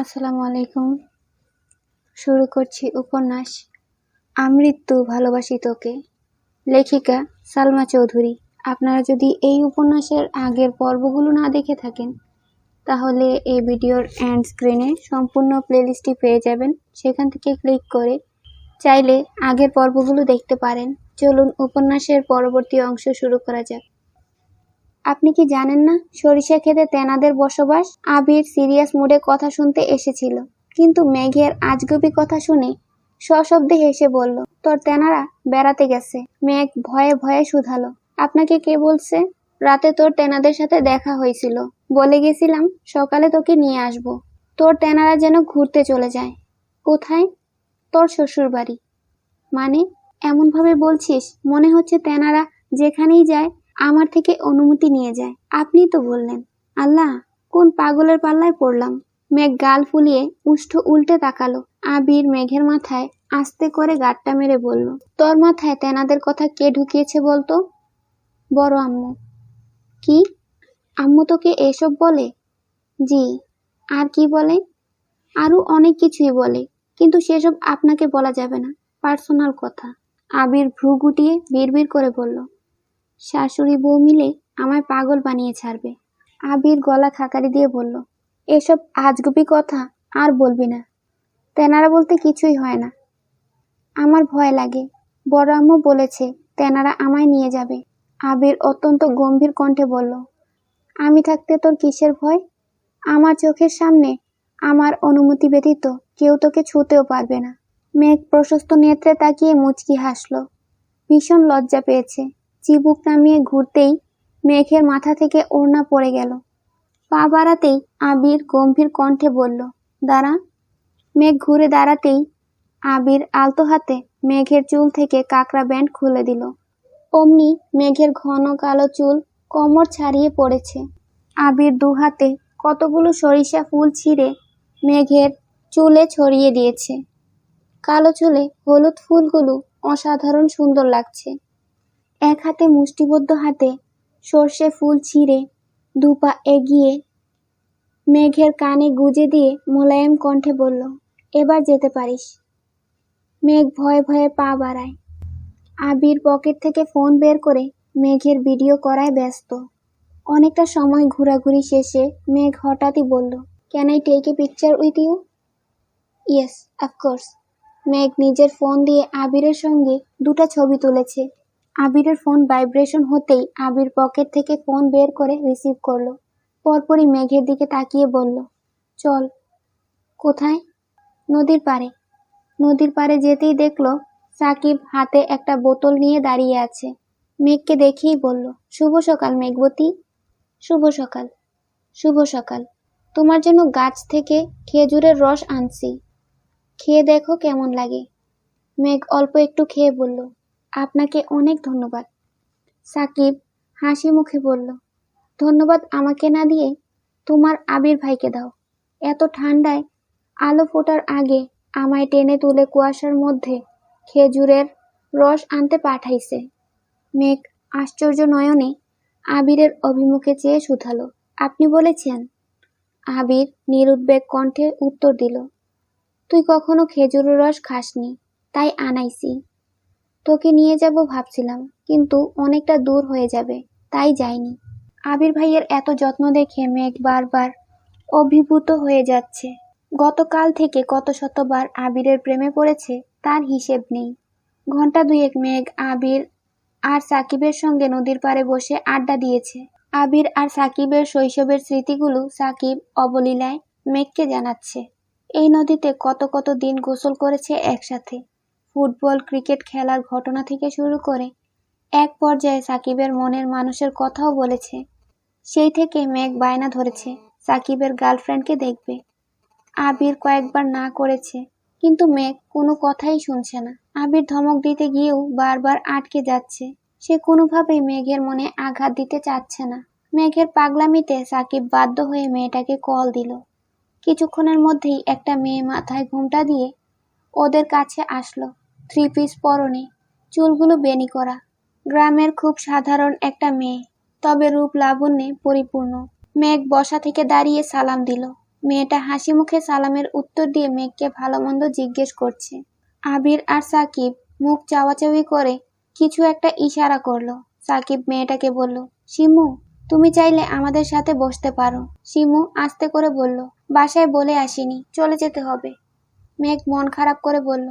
আসসালামু আলাইকুম। শুরু করছি উপন্যাস আমৃত্যু ভালোবাসি তোকে, লেখিকা সালমা চৌধুরী। আপনারা যদি এই উপন্যাসের আগের পর্বগুলো না দেখে থাকেন তাহলে এই ভিডিওর এন্ড স্ক্রিনে সম্পূর্ণ প্লেলিস্টটি পেয়ে যাবেন। সেখান থেকে ক্লিক করে চাইলে আগের পর্বগুলো দেখতে পারেন। চলুন উপন্যাসের পরবর্তী অংশ শুরু করা যাক। আপনি কি জানেন না সরিষা ক্ষেতে তেনাদের বসবাস? আবির সিরিয়াস মুডে কথা শুনতে এসেছিল, কিন্তু মেঘের আজগুবি কথা শুনে সশব্দে হেসে বলল, তোর তেনারা বেড়াতে গেছে। মেঘ ভয়ে ভয়ে শুধালো, আপনাকে কে বলছে? রাতে তোর তেনাদের সাথে দেখা হয়েছিল, বলে গেছিলাম সকালে তোকে নিয়ে আসব। তোর তেনারা যেন ঘুরতে চলে যায়। কোথায়? তোর শ্বশুর বাড়ি। মানে এমনভাবে বলছিস মনে হচ্ছে তেনারা যেখানেই যায় আমার থেকে অনুমতি নিয়ে যায়। আপনি তো বললেন। আল্লাহ, কোন পাগলের পাল্লায় পড়লাম। মেঘ গাল ফুলিয়ে উষ্ঠ উল্টে তাকালো। আবির মেঘের মাথায় আস্তে করে গাঁটটা মেরে বলল, তোর মাথায় তেনাদের কথা কে ঢুকিয়েছে বলতো? বড় আম্মু। কি? আম্মু তোকে এসব বলে? জি। আর কি বলে? আরো অনেক কিছুই বলে, কিন্তু সেসব আপনাকে বলা যাবে না, পার্সোনাল কথা। আবির ভ্রু গুটিয়ে বিড়বিড় করে বলল, শাশুড়ি বউ মিলে আমায় পাগল বানিয়ে ছাড়বে। আবির গলা খাকারি দিয়ে বলল, এসব আজগুবি কথা আর বলবি না। তেনারা বলতে কিছুই হয় না। আমার ভয় লাগে। বড় আম্মু বলেছে তেনারা আমায় নিয়ে যাবে। আবির অত্যন্ত গম্ভীর কণ্ঠে বলল, আমি থাকতে তোর কিসের ভয়? আমার চোখের সামনে আমার অনুমতি ব্যতীত কেউ তোকে ছুঁতেও পারবে না। মেঘ প্রশস্ত নেত্রে তাকিয়ে মুচকি হাসল। ভীষণ লজ্জা পেয়েছে। চিবুক নামিয়ে ঘুরতেই মেঘের মাথা থেকে ওড়না পড়ে গেল। পা বাড়াতেই আবির গম্ভীর কণ্ঠে বলল, দাঁড়া। মেঘ ঘুরে দাঁড়াতেই আবির আলতো হাতে মেঘের চুল থেকে কাকড়া ব্যান্ড খুলে দিল। অমনি মেঘের ঘন কালো চুল কোমর ছাড়িয়ে পড়েছে। আবির দু হাতে কতগুলো সরিষা ফুল ছিঁড়ে মেঘের চুলে ছড়িয়ে দিয়েছে। কালো চুলে হলুদ ফুলগুলো অসাধারণ সুন্দর লাগছে। এক হাতে মুষ্টিবদ্ধ হাতে সর্ষে ফুল ছিঁড়ে দুপা এগিয়ে মেঘের কানে গুজে দিয়ে মোলায়েম কণ্ঠে বলল, এবার যেতে পারিস। মেঘ ভয়ে ভয়ে পা বাড়ায়। আবির পকেট থেকে ফোন বের করে মেঘের ভিডিও করায় ব্যস্ত। অনেকটা সময় ঘোরাঘুরি শেষে মেঘ হঠাৎই বলল, can I take a picture with you? Yes, of course. Megh নিজের ফোন দিয়ে আবিরের সঙ্গে দুটো ছবি তুলেছে। আবিরের ফোন ভাইব্রেশন হতেই আবির পকেট থেকে ফোন বের করে রিসিভ করলো। পরপরই মেঘের দিকে তাকিয়ে বলল, চল। কোথায়? নদীর পাড়ে। নদীর পাড়ে যেতেই দেখলো সাকিব হাতে একটা বোতল নিয়ে দাঁড়িয়ে আছে। মেঘকে দেখেই বলল, শুভ সকাল মেঘবতী। শুভ সকাল। শুভ সকাল। তোমার জন্য গাছ থেকে খেজুরের রস আনছি, খেয়ে দেখো কেমন লাগে। মেঘ অল্প একটু খেয়ে বলল, আপনাকে অনেক ধন্যবাদ। সাকিব হাসি মুখে বলল, ধন্যবাদ আমাকে না দিয়ে তোমার আবির ভাইকে দাও। এত ঠান্ডায় আলো ফোটার আগে আমায় টেনে তুলে কুয়াশার মধ্যে খেজুরের রস আনতে পাঠাইছে। মেঘ আশ্চর্য নয়নে আবিরের অভিমুখে চেয়ে শুধালো, আপনি বলেছেন? আবির নিরুদ্বেগ কণ্ঠে উত্তর দিল, তুই কখনো খেজুরের রস খাসনি, তাই আনাইছি। তোকে নিয়ে যাব ভাবছিলাম, কিন্তু অনেকটা দূর হয়ে যাবে, তাই যাইনি। আবির ভাইয়ের এত যত্ন দেখে মেঘ বারবার অভিভূত হয়ে যাচ্ছে। গতকাল থেকে কত শতবার আবিরের প্রেমে পড়েছে তার হিসেব নেই। ঘন্টা দুয়েক মেঘ আবির আর সাকিবের সঙ্গে নদীর পাড়ে বসে আড্ডা দিয়েছে। আবির আর সাকিবের শৈশবের স্মৃতিগুলো সাকিব অবলীলায় মেঘকে জানাচ্ছে। এই নদীতে কত কত দিন গোসল করেছে একসাথে। ফুটবল ক্রিকেট খেলার ঘটনা থেকে শুরু করে এক পর্যায়ে সাকিবের মনের মানুষের কথাও বলেছে। সেই থেকে মেঘ বায়না ধরেছে সাকিবের গার্লফ্রেন্ডকে দেখবে। আবির কয়েকবার না করেছে, কিন্তু মেঘ কোনো কথাই শুনছে না। আবির ধমক দিতে গিয়েও বারবার আটকে যাচ্ছে। সে কোনোভাবেই মেঘের মনে আঘাত দিতে চাচ্ছে না। মেঘের পাগলামিতে সাকিব বাধ্য হয়ে মেয়েটাকে কল দিল। কিছুক্ষণের মধ্যেই একটা মেয়ে মাথায় ঘোমটা দিয়ে ওদের কাছে আসলো। 3 পিস পরনে, চুলগুলো বেনি করা। গ্রামের খুব সাধারণ একটা মেয়ে, তবে রূপ লাবণ্যে পরিপূর্ণ। মেঘ বসা থেকে দাঁড়িয়ে সালাম দিল। মেয়েটা হাসি মুখে সালামের উত্তর দিয়ে মেঘকে ভালো মন্দ জিজ্ঞেস করছে। আবির আর সাকিব মুখ চাওয়াচাওয়ি করে কিছু একটা ইশারা করলো। সাকিব মেয়েটাকে বলল, শিমু, তুমি চাইলে আমাদের সাথে বসতে পারো। শিমু আস্তে করে বলল, বাসায় বলে আসিনি, চলে যেতে হবে। মেঘ মন খারাপ করে বলল,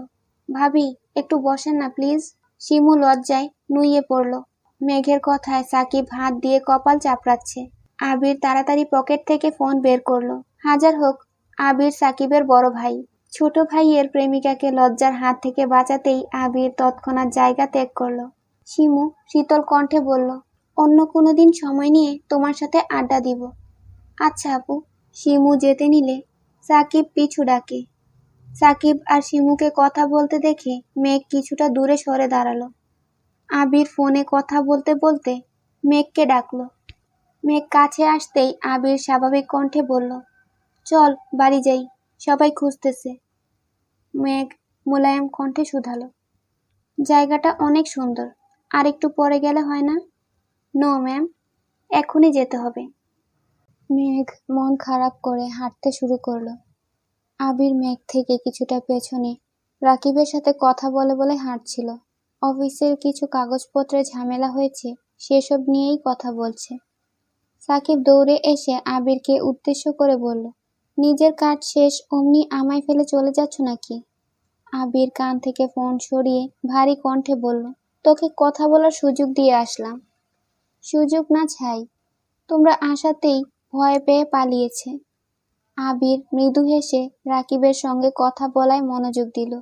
ভাবি একটু বসেন না প্লিজ। শিমু লজ্জায় নুইয়ে পড়ল। মেঘের কথায় সাকিব হাত দিয়ে কপাল চাপড়াচ্ছে। আবির তাড়াতাড়ি পকেট থেকে ফোন বের করলো। হাজার হোক আবির সাকিবের বড় ভাই। ছোট ভাইয়ের প্রেমিকাকে লজ্জার হাত থেকে বাঁচাতেই আবির তৎক্ষণাৎ জায়গা ত্যাগ করলো। শিমু শীতল কণ্ঠে বলল, অন্য কোনো দিন সময় নিয়ে তোমার সাথে আড্ডা দিব। আচ্ছা আপু। শিমু যেতে নিলে সাকিব পিছু ডাকে। সাকিব আর শিমুকে কথা বলতে দেখে মেঘ কিছুটা দূরে সরে দাঁড়ালো। আবির ফোনে কথা বলতে বলতে মেঘকে ডাকলো। মেঘ কাছে আসতেই আবির স্বাভাবিক কণ্ঠে বলল, চল বাড়ি যাই, সবাই খুঁজতেছে। মেঘ মোলায়েম কণ্ঠে শুধালো, জায়গাটা অনেক সুন্দর, আর একটু পরে গেলে হয় না? নো ম্যাম, এখনই যেতে হবে। মেঘ মন খারাপ করে হাঁটতে শুরু করলো। আবির মেঘ থেকে কিছুটা পেছনে রাকিবের সাথে কথা বলে বলে হাঁটছিল। অফিসের কিছু কাগজপত্রে ঝামেলা হয়েছে, সেসব নিয়েই কথা বলছে। সাকিব দৌড়ে এসে আবিরকে উদ্দেশ্য করে বলল, নিজের কাজ শেষ অমনি আমায় ফেলে চলে যাচ্ছ নাকি? আবির কান থেকে ফোন সরিয়ে ভারী কণ্ঠে বলল, তোকে কথা বলার সুযোগ দিয়ে আসলাম। সুযোগ না ছাই, তোমরা আসাতেই ভয় পেয়ে পালিয়েছে। আবির মৃদু হেসে রাকিবের সঙ্গে কথা বলায় মনোযোগ দিল।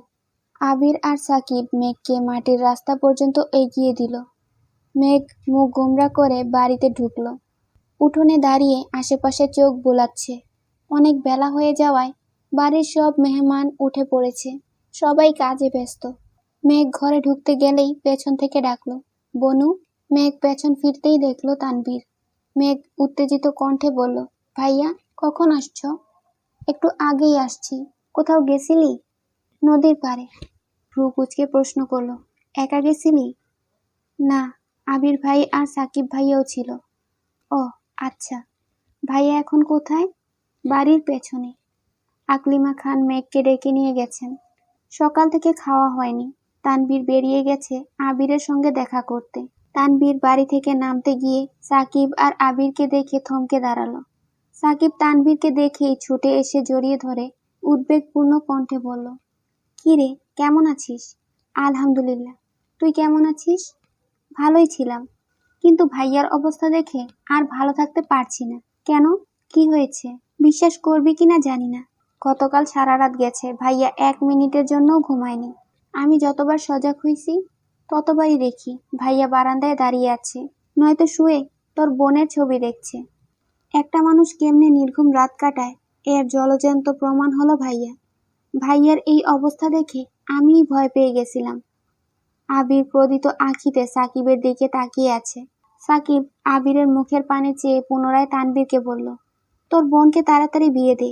আবির আর সাকিব মেঘকে মাটির রাস্তা পর্যন্ত এগিয়ে দিল। মেঘ মুখ গোমরা করে বাড়িতে ঢুকলো। উঠোনে দাঁড়িয়ে আশেপাশে চোখ বোলাচ্ছে। অনেক বেলা হয়ে যাওয়ায় বাড়ির সব মেহমান উঠে পড়েছে। সবাই কাজে ব্যস্ত। মেঘ ঘরে ঢুকতে গেলেই পেছন থেকে ডাকলো, বনু। মেঘ পেছন ফিরতেই দেখলো তানভীর। মেঘ উত্তেজিত কণ্ঠে বলল, ভাইয়া কখন আসছো? একটু আগেই আসছি। কোথাও গেছিলি? নদীর পাড়ে। ভ্রু কুঁচকে প্রশ্ন করলো, একা গেছিলি? না, আবির ভাই আর সাকিব ভাইয়াও ছিল। ও আচ্ছা। ভাইয়া এখন কোথায়? বাড়ির পেছনে। আকলিমা খান মেঘকে ডেকে নিয়ে গেছেন। সকাল থেকে খাওয়া হয়নি। তানভীর বেরিয়ে গেছে আবিরের সঙ্গে দেখা করতে। তানভীর বাড়ি থেকে নামতে গিয়ে সাকিব আর আবিরকে দেখে থমকে দাঁড়ালো। সাকিব তানভীরকে দেখেই ছুটে এসে জড়িয়ে ধরে উদ্বেগপূর্ণ কণ্ঠে বলল, কি রে, কেমন আছিস? আলহামদুলিল্লাহ, তুই কেমন আছিস? ভালোই ছিলাম, কিন্তু ভাইয়ার অবস্থা দেখে আর ভালো থাকতে পারছি না। কেন, কি হয়েছে? বিশ্বাস করবি কিনা জানি না, গতকাল সারা রাত গেছে ভাইয়া 1 মিনিটের জন্যও ঘুমায়নি। আমি যতবার সজাগ হইছি ততবারই দেখি ভাইয়া বারান্দায় দাঁড়িয়ে আছে, নয়তো শুয়ে তোর বোনের ছবি দেখছে। একটা মানুষ কেমনে নির্ঘুম রাত কাটায় এর জলজ্যান্ত প্রমাণ হলো ভাইয়া। ভাইয়ার এই অবস্থা দেখে আমিই ভয় পেয়ে গেছিলাম। আবির ক্রোধিত আঁখিতে সাকিবের দিকে তাকিয়ে আছে। সাকিব আবিরের মুখের পানে চেয়ে পুনরায় তানভীরকে বলল, তোর বোনকে তাড়াতাড়ি বিয়ে দে।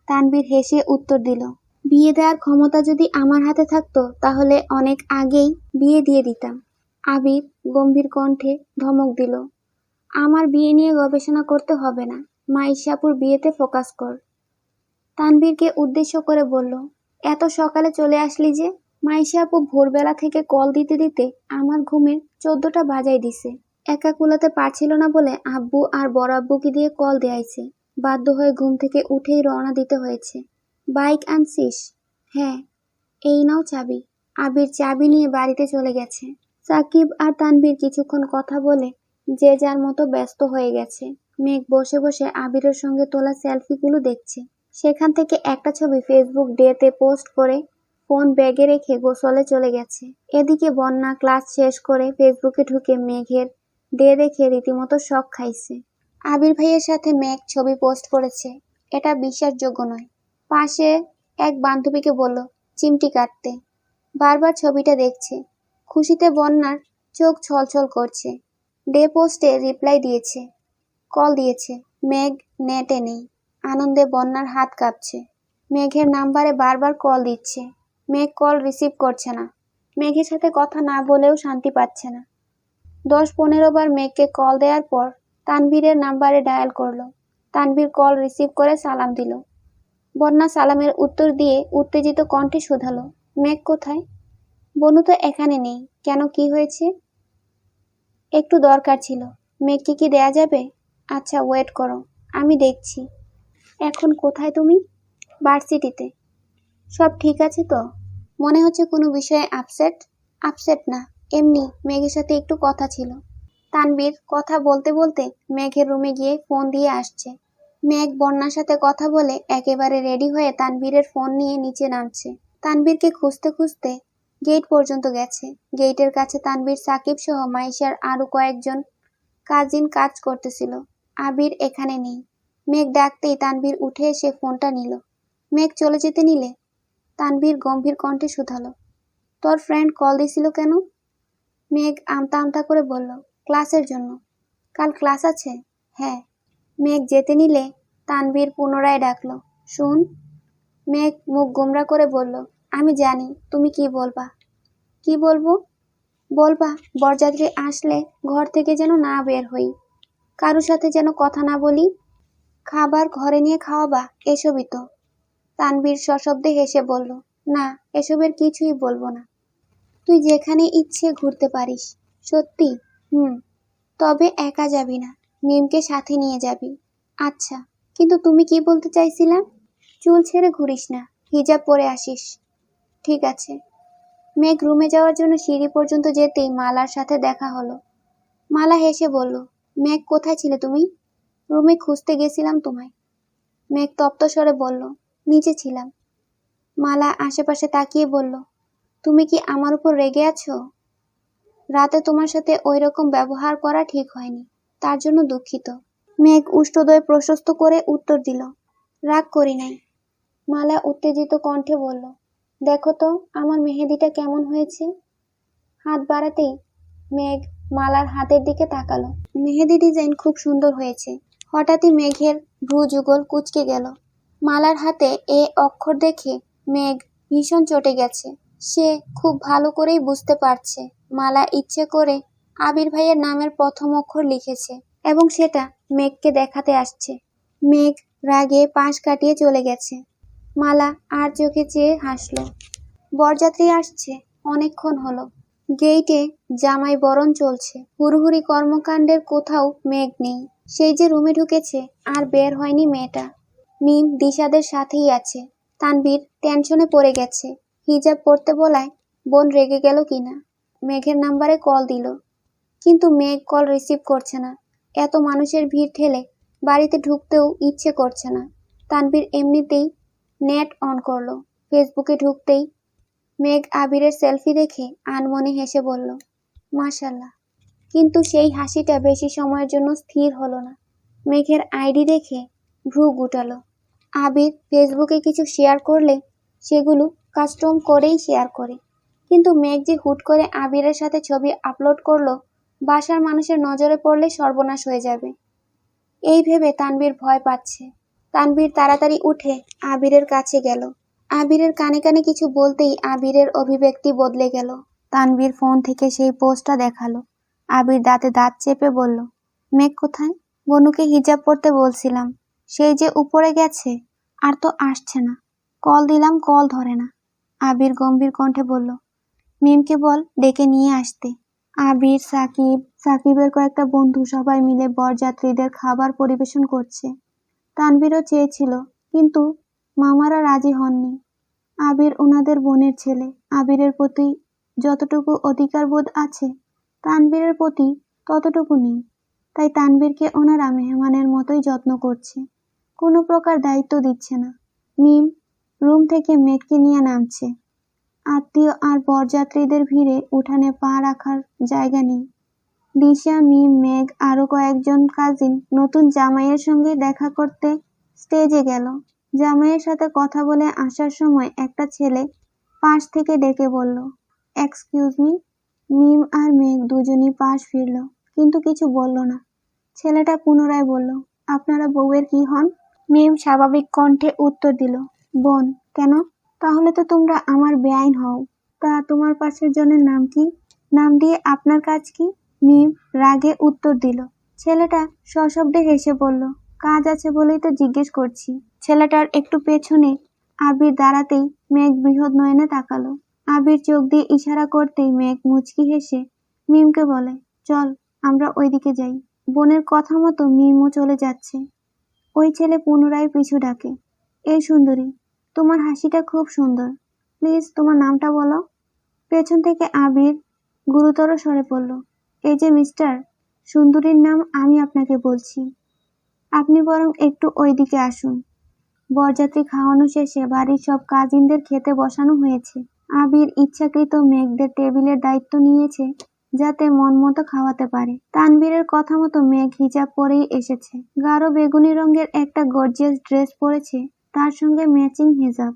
তানভীর হেসে উত্তর দিল, বিয়ে দেওয়ার ক্ষমতা যদি আমার হাতে থাকতো তাহলে অনেক আগেই বিয়ে দিয়ে দিতাম। আবির গম্ভীর কণ্ঠে ধমক দিল, আমার বিয়ে নিয়ে গবেষণা করতে হবে না, মাইশাপুর বিয়েতে ফোকাস কর। তানভীরকে উদ্দেশ্য করে বলল, এত সকালে চলে আসলি যে? মাইশা আপু ভোরবেলা থেকে কল দিতে দিতে আমার ঘুমের 14টা বাজাই দিছে। একা কুলাতে পারছিল না বলে আব্বু আর বড় আব্বুকে দিয়ে কল দেয়াইছে। বাধ্য হয়ে ঘুম থেকে উঠেই রওনা দিতে হয়েছে। বাইক আনছিস? হ্যাঁ, এই নাও চাবি। আবির চাবি নিয়ে বাড়িতে চলে গেছে। সাকিব আর তানভীর কিছুক্ষণ কথা বলে যে যার মতো ব্যস্ত হয়ে গেছে। মেঘ বসে বসে আবিরের সঙ্গে তোলা সেলফিগুলো দেখছে। সেখান থেকে একটা ছবি ফেসবুক ডেতে পোস্ট করে ফোন ব্যাগে রেখে গোসলে চলে গেছে। এদিকে বন্যা ক্লাস শেষ করে ফেসবুকে ঢুকে মেঘের ডে দেখে রীতিমতো শক খাইছে। আবির ভাইয়ের সাথে মেঘ ছবি পোস্ট করেছে, এটা বিশ্বাসযোগ্য নয়। পাশে এক বান্ধবীকে বলল চিমটি কাটতে। বারবার ছবিটা দেখছে। খুশিতে বন্যার চোখ ছলছল করছে। ডে পোস্টে রিপ্লাই দিয়েছে, কল দিয়েছে। মেঘ নেটে নেই। আনন্দে বন্যার হাত কাঁপছে। মেঘের নাম্বারে বারবার কল দিচ্ছে। মেঘ কল রিসিভ করছে না। মেঘের সাথে কথা না বলেও শান্তি পাচ্ছে না। 10-15 বার মেঘকে কল দেওয়ার পর তানভীরের নাম্বারে ডায়াল করলো। তানভীর কল রিসিভ করে সালাম দিল। বন্যা সালামের উত্তর দিয়ে উত্তেজিত কণ্ঠে শুধালো, মেঘ কোথায়? বনু তো এখানে নেই। কেন, কি হয়েছে? একটু দরকার ছিল। মেঘকে কি দেয়া যাবে? আচ্ছা, ওয়েট করো, আমি দেখছি। এখন কোথায় তুমি? ভার্সিটিতে। সব ঠিক আছে তো? মনে হচ্ছে কোনো বিষয়ে আপসেট? আপসেট না, এমনি মেঘের সাথে একটু কথা ছিল। তানভীর কথা বলতে বলতে মেঘের রুমে গিয়ে ফোন দিয়ে আসছে। মেঘ বন্যার সাথে কথা বলে একেবারে রেডি হয়ে তানভীরের ফোন নিয়ে নিচে নামছে। তানভীরকে খুঁজতে খুঁজতে গেট পর্যন্ত গেছে। গেটের কাছে তানভীর, সাকিব সহ মাইশার আরো কয়েকজন কাজিন কাজ করতেছিল। আবির এখানে নেই। মেঘ ডাকতেই তানভীর উঠে এসে ফোনটা নিল। মেঘ চলে যেতে নিলে তানভীর গম্ভীর কণ্ঠে শুধালো, তোর ফ্রেন্ড কল দিছিল কেন? মেঘ আমতা আমতা করে বলল, ক্লাসের জন্য। কাল ক্লাস আছে? হ্যাঁ। মেঘ যেতে নিলে তানভীর পুনরায় ডাকলো, শুন। মেঘ মুখ গোমরা করে বলল, আমি জানি তুমি কি বলবা। কি বলবো? বলবা বরযাত্রী আসলে ঘর থেকে যেন না বের হই, কারো সাথে যেন কথা না বলি, খাবার ঘরে নিয়ে খাওয়াবা, এসবই তো। তানভীর সশব্দে হেসে বলল, না, এসবের কিছুই বলবো না। তুই যেখানে ইচ্ছে ঘুরতে পারিস। সত্যি? তবে একা যাবি না, মিমকে সাথে নিয়ে যাবি। আচ্ছা, কিন্তু তুমি কি বলতে চাইছিলা? চুল ছেড়ে ঘুরিস না, হিজাব পরে আসিস। ঠিক আছে। মেঘ রুমে যাওয়ার জন্য সিঁড়ি পর্যন্ত যেতেই মালার সাথে দেখা হলো। মালা হেসে বলল, মেঘ কোথায় ছিলে তুমি? রুমে খুঁজতে গেছিলাম তোমায়। মেঘ তপ্ত স্বরে বলল, নিচে ছিলাম। মালা আশেপাশে তাকিয়ে বলল, তুমি কি আমার উপর রেগে আছো? রাতে তোমার সাথে ওই রকম ব্যবহার করা ঠিক হয়নি, তার জন্য দুঃখিত। মেঘ উষ্ঠদয় প্রশস্ত করে উত্তর দিল, রাগ করি নাই। মালা উত্তেজিত কণ্ঠে বলল, দেখো তো আমার মেহেদিটা কেমন হয়েছে। হাত বাড়াতেই মেঘ মালার হাতের দিকে তাকালো। মেহেদি ডিজাইন খুব সুন্দর হয়েছে। হঠাৎই মেঘের ভ্রু যুগল কুঁচকে গেল। মালার হাতে এ অক্ষর দেখে মেঘ ভীষণ চটে গেছে। সে খুব ভালো করেই বুঝতে পারছে মালা ইচ্ছে করে আবির ভাইয়ের নামের প্রথম অক্ষর লিখেছে এবং সেটা মেঘকে দেখাতে আসছে। মেঘ রাগে পাশ কাটিয়ে চলে গেছে। মালা আর চোখে চেয়ে হাসল। বরযাত্রী আসছে, অনেকক্ষণ হলো। গেইটে জামাই বরণ চলছে। হুড়োহুড়ি কর্মকাণ্ডের কোথাও মেঘ নেই। সেই যে রুমে ঢুকেছে আর বের হয়নি মেয়েটা। মিম দিশাদের সাথেই আছে। তানভীর টেনশনে পড়ে গেছে। হিজাব পরতে বলায় বোন রেগে গেল কিনা। মেঘের নাম্বারে কল দিল, কিন্তু মেঘ কল রিসিভ করছে না। এত মানুষের ভিড় ঠেলে বাড়িতে ঢুকতেও ইচ্ছে করছে না। তানভীর এমনিতেই নেট অন করলো। ফেসবুকে ঢুকতেই মেঘ আবিরের সেলফি দেখে আনমনে হেসে বলল, মাশাল্লাহ। কিন্তু সেই হাসিটা বেশি সময়ের জন্য স্থির হলো না। মেঘের আইডি দেখে ভ্রু গুটালো। আবির ফেসবুকে কিছু শেয়ার করলে সেগুলো কাস্টম করেই শেয়ার করে, কিন্তু মেঘ যে হুট করে আবিরের সাথে ছবি আপলোড করলো, বাসার মানুষের নজরে পড়লে সর্বনাশ হয়ে যাবে। এই ভেবে তানভীর ভয় পাচ্ছে। তানভীর তাড়াতাড়ি উঠে আবিরের কাছে গেল। আবিরের কানে কানে কিছু বলতেই আবিরের অভিব্যক্তি বদলে গেল। তানভীর ফোন থেকে সেই পোস্টটা দেখালো। আবির দাঁতে দাঁত চেপে বলল, মেঘ কোথায়? বনুকে হিজাব পরতে বলছিলাম, সেই যে উপরে গেছে, আর তো আসছে না। কল দিলাম, কল ধরে না। আবির গম্ভীর কণ্ঠে বলল, মিমকে বল ডেকে নিয়ে আসতে। আবির, সাকিবের কয়েকটা বন্ধু সবাই মিলে বরযাত্রীদের খাবার পরিবেশন করছে। তানভীরও চেয়েছিল, কিন্তু মামারা রাজি হননি। আবির ওনাদের বোনের ছেলে। আবিরের প্রতি যতটুকু অধিকার বোধ আছে তানভীরের প্রতি ততটুকু নেই। তাই তানভীরকে ওনারা মেহমানের মতোই যত্ন করছে, কোনো প্রকার দায়িত্ব দিচ্ছে না। মিম রুম থেকে মেঘকে নিয়ে নামছে। আত্মীয় আর বরযাত্রীদের ভিড়ে উঠানে পা রাখার জায়গা নেই। দিশা, মিম, মেঘ আরো কয়েকজন কাজিন নতুন জামাইয়ের সঙ্গে দেখা করতে স্টেজে গেল। জামাইয়ের সাথে কথা বলে আসার সময় একটা ছেলে পাশ থেকে ডেকে বলল, এক্সকিউজ মি। মিম আর মেঘ দুজনই পাশ ফিরল, কিন্তু কিছু বলল না। ছেলেটা পুনরায় বলল, আপনারা বউয়ের কি হন? মিম স্বাভাবিক কণ্ঠে উত্তর দিল, বোন। কেন? তাহলে তো তোমরা আমার বেআইন হও। তা তোমার পাশের জনের নাম কি? নাম দিয়ে আপনার কাজ কি? মিম রাগে উত্তর দিল। ছেলেটা সশব্দে হেসে বলল, কাজ আছে বলেই তো জিজ্ঞেস করছি। ছেলেটার একটু পেছনে আবির দাঁড়াতেই মেঘ বৃহৎ নয়নে তাকালো। আবির চোখ দিয়ে ইশারা করতেই মেঘ মুচকি হেসে মিমকে বলে, চল আমরা ওইদিকে যাই। বোনের কথা মতো মিমও চলে যাচ্ছে। ওই ছেলে পুনরায় পিছু ডাকে, এই সুন্দরী, তোমার হাসিটা খুব সুন্দর, প্লিজ তোমার নামটা বলো। পেছন থেকে আবির গুরুতর স্বরে বলল, এই যে মিস্টার, সুন্দরীর নাম আমি আপনাকে বলছি। আপনি বরং একটু ওইদিকে আসুন। বরযাত্রী খাওয়ানো শেষে বাড়ির সব কাজিনদের খেতে বসানো হয়েছে। আবির ইচ্ছাকৃত মেঘদের টেবিলের দায়িত্ব নিয়েছে যাতে মন মতো খাওয়াতে পারে। তানবীরের কথা মতো মেঘ হিজাব পরেই এসেছে। গাঢ় বেগুনি রঙের একটা গর্জিয়াস ড্রেস পরেছে, তার সঙ্গে ম্যাচিং হিজাব।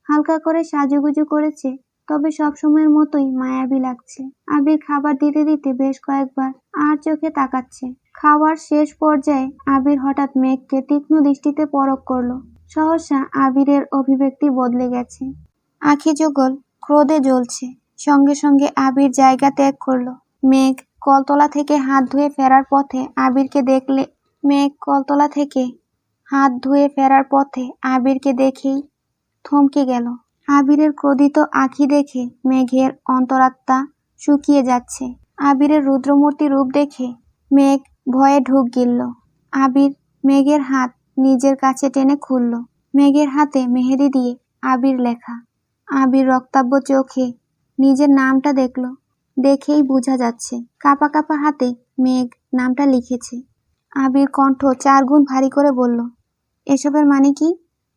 হালকা করে সাজুগুজু করেছে, তবে সবসময়ের মতোই মায়াবী লাগছে। আবির খাবার দিতে দিতে বেশ কয়েকবার আর চোখে তাকাচ্ছে। খাওয়ার শেষ পর্যায়ে আবির হঠাৎ মেঘকে তীক্ষ্ণ দৃষ্টিতে পরখ করলো। সহসা আবিরের অভিব্যক্তি বদলে গেছে। আঁখি যুগল ক্রোধে জ্বলছে। সঙ্গে সঙ্গে আবির জায়গা ত্যাগ করলো। মেঘ কলতলা থেকে হাত ধুয়ে ফেরার পথে আবিরকে দেখেই থমকে গেল। আবিরের ক্রোধিত আঁখি দেখে মেঘের অন্তরাত্মা শুকিয়ে যাচ্ছে। আবিরের রুদ্রমূর্তি রূপ দেখে মেঘ ভয়ে ঢুক গিলল। আবির মেঘের হাত নিজের কাছে টেনে খুলল। মেঘের হাতে মেহেদি দিয়ে আবির লেখা। আবির রক্তাভ চোখে নিজের নামটা দেখল। দেখেই বোঝা যাচ্ছে কাঁপা কাঁপা হাতে মেঘ নামটা লিখেছে। আবির কণ্ঠ 4 গুণ ভারী করে বলল, এসবের মানে কি?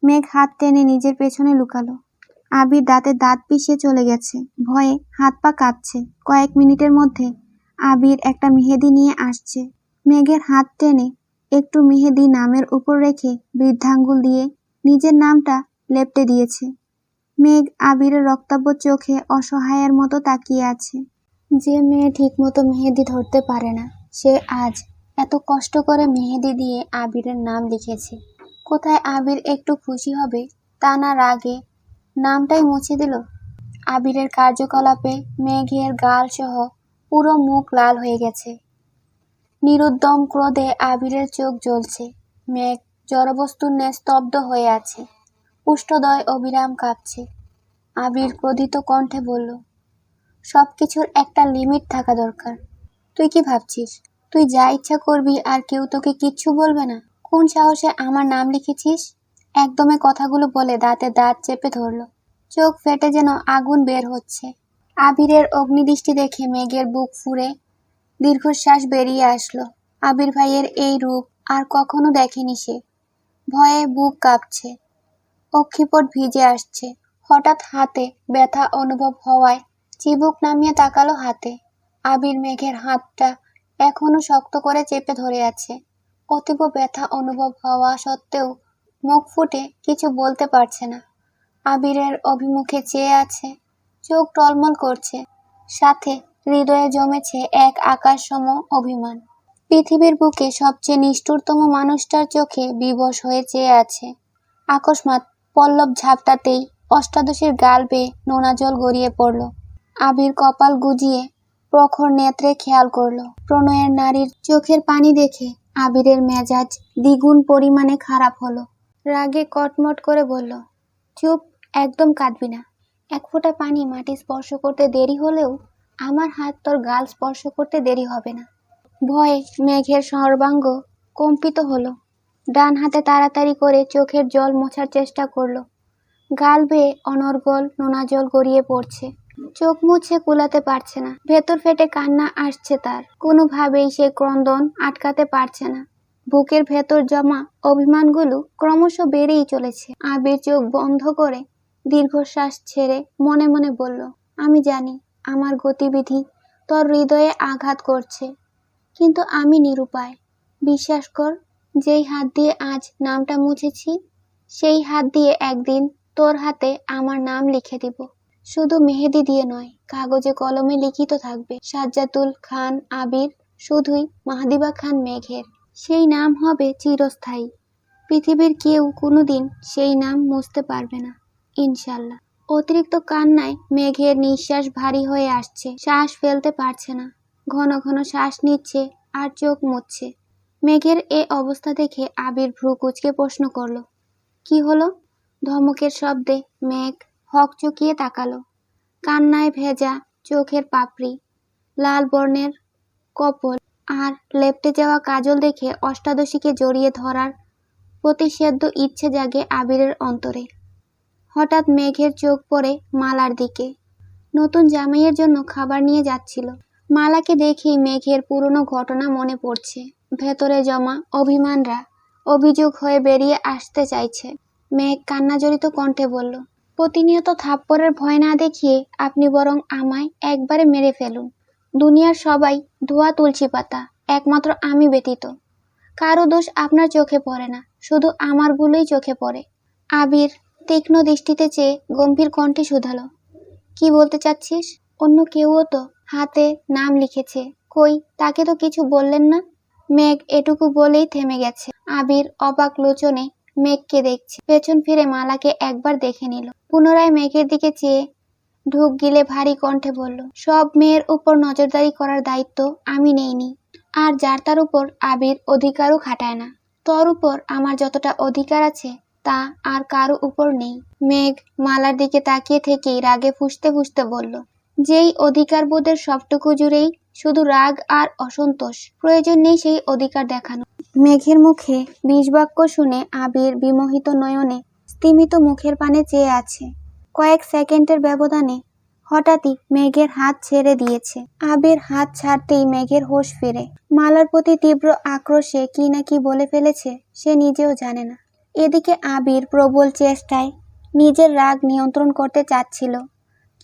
মেঘ হাত টেনে নিজের পেছনে লুকালো। আবির দাঁতে দাঁত পিষে চলে গেছে। ভয়ে হাত পা কাঁপছে। কয়েক মিনিটের মধ্যে আবির একটা মেহেদি নিয়ে আসছে। মেঘের হাত টেনে একটু মেহেদি নামের উপর রেখে বৃদ্ধাঙ্গুল দিয়ে নিজের নামটা লেপটে দিয়েছে। মেঘ আবিরের রক্তাভ চোখে অসহায়ের মতো তাকিয়ে আছে। যে মেয়ে ঠিকমতো মেহেদি ধরতে পারে না, সে আজ এত কষ্ট করে মেহেদি দিয়ে আবিরের নাম লিখেছে। কোথায় আবির একটু খুশি হবে, তা না রাগে নামটাই মুছে দিল। আবিরের কার্যকলাপে মেঘের গাল সহ পুরো মুখ লাল হয়ে গেছে। নিরুদ্যম ক্রোধে আবিরের চোখ জ্বলছে। মেঘ জড়বস্তুর ন্যায় স্তব্ধ হয়ে আছে। উষ্ঠদয় অবিরাম কাঁপছে। আবির ক্রোধিত কণ্ঠে বলল, সবকিছুর একটা লিমিট থাকা দরকার। তুই কি ভাবছিস তুই যা ইচ্ছা করবি আর কেউ তোকে কিচ্ছু বলবে না? কোন সাহসে আমার নাম লিখেছিস? একদমে কথাগুলো বলে দাঁতে দাঁত চেপে ধরল। চোখ ফেটে যেন আগুন বের হচ্ছে। আবিরের অগ্নিদৃষ্টি দেখে মেঘের বুক ফুঁড়ে দীর্ঘশ্বাস বেরিয়ে আসলো। আবির ভাইয়ের এই রূপ আর কখনো দেখেনি সে। ভয়ে বুক কাঁপছে, অক্ষিপট ভিজে আসছে। হঠাৎ হাতে ব্যথা অনুভব হওয়ায় চিবুক নামিয়ে তাকালো হাতে। আবির মেঘের হাতটা এখনো শক্ত করে চেপে ধরে আছে। অতীব ব্যথা অনুভব হওয়া সত্ত্বেও মুখ ফুটে কিছু বলতে পারছে না। আবিরের অভিমুখে চেয়ে আছে, চোখ টলমল করছে, সাথে হৃদয়ে জমেছে এক আকাশসম অভিমান। পৃথিবীর বুকে সবচেয়ে নিষ্ঠুরতম মানুষটার চোখে বিবশ হয়ে চেয়ে আছে। আকস্মাৎ পল্লব ঝাপটাতেই অষ্টাদশীর গাল বেয়ে নোনা জল গড়িয়ে পড়ল। আবির কপাল গুজিয়ে প্রখর নেত্রে খেয়াল করল। প্রণয়ের নারীর চোখের পানি দেখে আবিরের মেজাজ দ্বিগুণ পরিমাণে খারাপ হলো। রাগে কটমট করে বলল, চুপ, একদম কাঁদবি না। এক ফোঁটা পানি মাটি স্পর্শ করতে দেরি হলেও আমার হাত তোর গাল স্পর্শ করতে দেরি হবে না। ভয়ে মেঘের সর্বাঙ্গ কম্পিত হলো। ডান হাতে তাড়াতাড়ি করে চোখের জল মোছার চেষ্টা করলো। গাল বেয়ে অনর্গল নোনা জল গড়িয়ে পড়ছে। চোখ মুছে কুলাতে পারছে না। ভেতর ফেটে কান্না আসছে তার। কোনোভাবেই সে ক্রন্দন আটকাতে পারছে না। বুকের ভেতর জমা অভিমানগুলো ক্রমশ বেড়েই চলেছে। আবির চোখ বন্ধ করে দীর্ঘশ্বাস ছেড়ে মনে মনে বলল, আমি জানি আমার গতিবিধি তোর হৃদয়ে আঘাত করছে, কিন্তু আমি নিরুপায়। বিশ্বাস কর, যেই হাত দিয়ে আজ নামটা মুছেছি, সেই হাত দিয়ে একদিন তোর হাতে আমার নাম লিখে দিব। শুধু মেহেদি দিয়ে নয়, কাগজে কলমে লিখিত থাকবে সাজ্জাতুল খান আবির, শুধুই মাহদিবা খান মেঘের। সেই নাম হবে চিরস্থায়ী। পৃথিবীর কেউ কোনোদিন সেই নাম মুছতে পারবে না, ইনশাল্লাহ। অতিরিক্ত কান্নায় মেঘের নিঃশ্বাস ভারী হয়ে আসছে। শ্বাস ফেলতে পারছে না। ঘন ঘন শ্বাস নিচ্ছে আর চোখ মুছছে। মেঘের এ অবস্থা দেখে আবির ভ্রু কুঁচকে প্রশ্ন করল, কি হলো? ধমকের শব্দে মেঘ হকচকিয়ে তাকালো। কান্নায় ভেজা চোখের পাপড়ি, লাল বর্ণের কপল আর লেপ্টে যাওয়া কাজল দেখে অষ্টাদশীকে জড়িয়ে ধরার প্রতিষেধ্য ইচ্ছে জাগে আবিরের অন্তরে। হঠাৎ মেঘের চোখ পড়ে মালার দিকে। নতুন জামাইয়ের জন্য খাবার নিয়ে যাচ্ছিল। মালাকে দেখেই মেঘের পুরনো ঘটনা মনে পড়ছে। ভেতরে জমা অভিমানরা অভিযোগ হয়ে বেরিয়ে আসতে চাইছে। মেঘ কান্নাজড়িত কণ্ঠে বলল, প্রতিনিয়ত থাপ্পড়ের ভয় না দেখিয়ে আপনি বরং আমায় একবারে মেরে ফেলুন। দুনিয়ার সবাই ধোয়া তুলসী পাতা, একমাত্র আমি ব্যতীত। কারো দোষ আপনার চোখে পড়ে না, শুধু আমার ভুলই চোখে পড়ে। আবির তীক্ষ্ণ দৃষ্টিতে চেয়ে গম্ভীর কণ্ঠে শুধালো, কি বলতে চাচ্ছিস? অন্য কেউও তো হাতে নাম লিখেছে, কই তাকে তো কিছু বললেন না? মেঘ এটুকু বলেই থেমে গেছে। আবির অবাক লোচনে মেঘকে দেখছে। পেছন ফিরে মালাকে একবার দেখে নিল। পুনরায় মেঘের দিকে চেয়ে ঢুক গিলে ভারী কণ্ঠে বলল, সব মেয়ের উপর নজরদারি করার দায়িত্ব আমি নেইনি, আর যার তার উপর আবির অধিকারও খাটায় না। তোর উপর আমার যতটা অধিকার আছে তা আর কারো উপর নেই। মেঘ মালার দিকে তাকিয়ে থেকেই রাগে ফুঁসতে ফুঁসতে বলল, যেই অধিকার বোধের সবটুকু জুড়েই শুধু রাগ আর অসন্তোষ, প্রয়োজন নেই সেই অধিকার দেখানো। মেঘের মুখে বিষবাক্য শুনে আবির বিমোহিত নয়নে স্তিমিত মুখের পানে চেয়ে আছে। কয়েক সেকেন্ডের ব্যবধানে হঠাৎই মেঘের হাত ছেড়ে দিয়েছে। আবির হাত ছাড়তেই মেঘের হোশ ফিরে। মালার প্রতি তীব্র আক্রোশে কি না কি বলে ফেলেছে সে নিজেও জানে না। এদিকে আবির প্রবল চেষ্টায় নিজের রাগ নিয়ন্ত্রণ করতে চাচ্ছিল,